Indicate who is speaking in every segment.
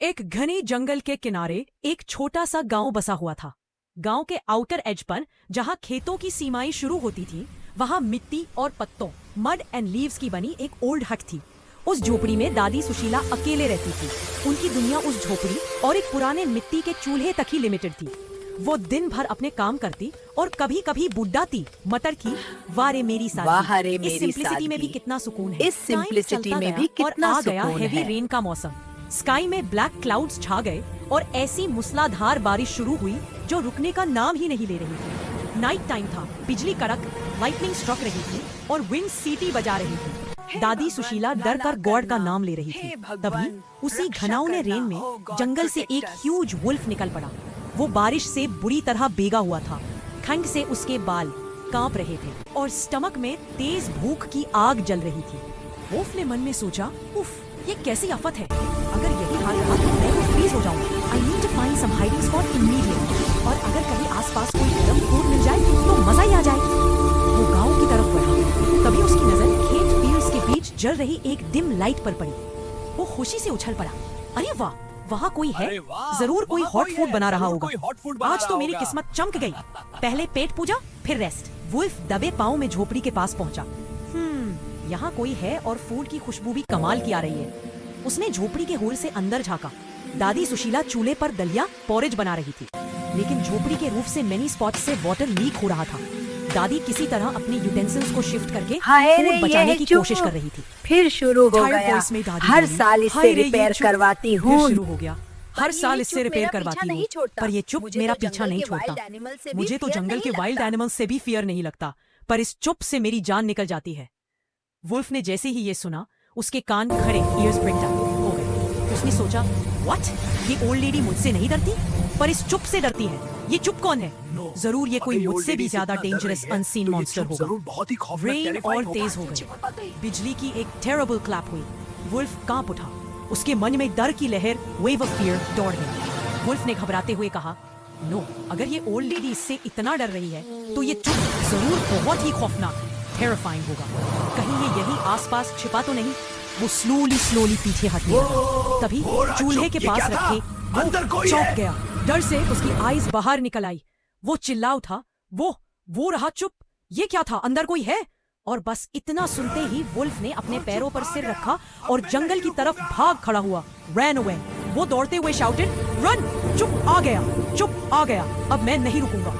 Speaker 1: एक घने जंगल के किनारे एक छोटा सा गांव बसा हुआ था। गांव के आउटर एज पर जहां खेतों की सीमाएं शुरू होती थी, वहां मिट्टी और पत्तों मड एंड लीव्स की बनी एक ओल्ड हट थी। उस झोपड़ी में दादी सुशीला अकेले रहती थी। उनकी दुनिया उस झोपड़ी और एक पुराने मिट्टी के चूल्हे तक ही लिमिटेड थी। वो दिन भर अपने काम करती और कभी कभी बुड्ढाती मटर की वारे मेरी सादगी। इस सिंप्लिसिटी में भी कितना सुकून है।
Speaker 2: इस सिंप्लिसिटी में भी कितना
Speaker 1: और आ गया
Speaker 2: सुकून
Speaker 1: हेवी
Speaker 2: है।
Speaker 1: रेन का मौसम। स्काई में ब्लैक क्लाउड्स छा गए और ऐसी मूसलाधार बारिश शुरू हुई जो रुकने का नाम ही नहीं ले रही थी। नाइट टाइम था, बिजली कड़क, लाइटनिंग स्ट्रक रही थी और विंड सीटी बजा रही थी। दादी सुशीला डर कर गॉड का नाम ले रही थी। तभी उसी घनाउने रेन में जंगल से एक ह्यूज वुल्फ निकल पड़ा। वो बारिश से बुरी तरह भीगा हुआ था। ठंड से उसके बाल कांप रहे थे और स्टमक में तेज भूख की आग जल रही थी। वुल्फ ने मन में सोचा, उफ, ये कैसी आफत है। अगर यही हाल रहा तो मैं तो फ्रीज हो जाऊंगा। I need to find some hiding spot immediately. और अगर कहीं आसपास कोई गर्म फूड मिल जाए तो मजा ही आ जाए। वो गांव की तरफ बढ़ा। तभी उसकी नजर खेत फील्ड्स के बीच जल रही एक डिम लाइट पर पड़ी। वो खुशी से उछल पड़ा। अरे वाह, वहाँ कोई है। जरूर कोई हॉट फूड बना रहा होगा। आज तो मेरी किस्मत चमक गई। पहले पेट पूजा, फिर रेस्ट। वुल्फ दबे पाँव में झोपड़ी के पास पहुंचा। यहाँ कोई है और फूड की खुशबू भी कमाल की आ रही है। उसने झोपड़ी के होल से अंदर झांका। दादी सुशीला चूल्हे पर दलिया पोरेज बना रही थी, लेकिन झोपड़ी के रूफ से मेनी स्पॉट से वाटर लीक हो रहा था। दादी किसी तरह अपनी यूटेंसिल्स को शिफ्ट करके फूड बचाने की कोशिश कर रही थी।
Speaker 2: फिर शुरू हो गया। हर साल इससे रिपेयर करवाती हूँ।
Speaker 1: शुरू हो गया। हर साल इससे रिपेयर करवाती हूँ, पर ये चुप मेरा पीछा नहीं छोड़ता। मुझे तो जंगल के वाइल्ड एनिमल्स से भी फियर नहीं लगता, पर इस चुप से मेरी जान निकल जाती है। वुल्फ ने जैसे ही ये सुना, उसके कान खड़े, ईयर्स प्रिक्ड अप हो गए। उसने सोचा, व्हाट, ये ओल्ड लेडी मुझसे नहीं डरती, पर इस चुप से डरती है। ये चुप कौन है? जरूर ये कोई मुझसे भी ज्यादा डेंजरस अनसीन मॉन्स्टर होगा। रेन और तेज हो गई। बिजली की एक टेरेबल क्लैप हुई। वुल्फ कांप उठा। उसके मन में डर की लहर, वेव ऑफ फियर दौड़ गई। वुल्फ ने घबराते हुए कहा, नो, अगर ये ओल्ड लेडी इससे इतना डर रही है तो ये चुप जरूर बहुत ही खौफनाक, टेरिफाइंग होगा। कहीं ये यही आसपास छिपा तो नहीं? वो स्लोली पीछे हट गया। तभी चूल्हे के पास रखे वो चौंक गया। डर से उसकी आईज बाहर निकल आई। वो चिल्ला उठा, वो रहा चुप। ये क्या था? अंदर कोई है? और बस इतना सुनते ही वुल्फ ने अपने पैरों पर सिर रखा और जंगल की तरफ भाग खड़ा हुआ। Ran away. वो दौड़ते हुए शाउटेड, रन! चुप आ गया, चुप आ गया, अब मैं नहीं रुकूंगा।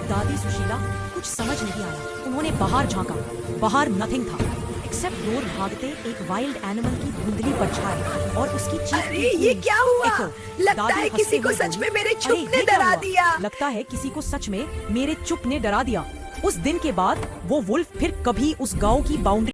Speaker 1: दादी सुशीला कुछ समझ नहीं आया। उन्होंने बाहर झांका। बाहर नथिंग था एक्सेप्ट दूर भागते एक वाइल्ड एनिमल की धुंधली परछाई और उसकी चीख।
Speaker 2: अरे ये क्या हुआ? लगता है किसी को सच में मेरे चुप ने डरा दिया।
Speaker 1: लगता है किसी को सच में मेरे चुप ने डरा दिया। उस दिन के बाद वो वुल्फ फिर कभी उस गांव की बाउंड्री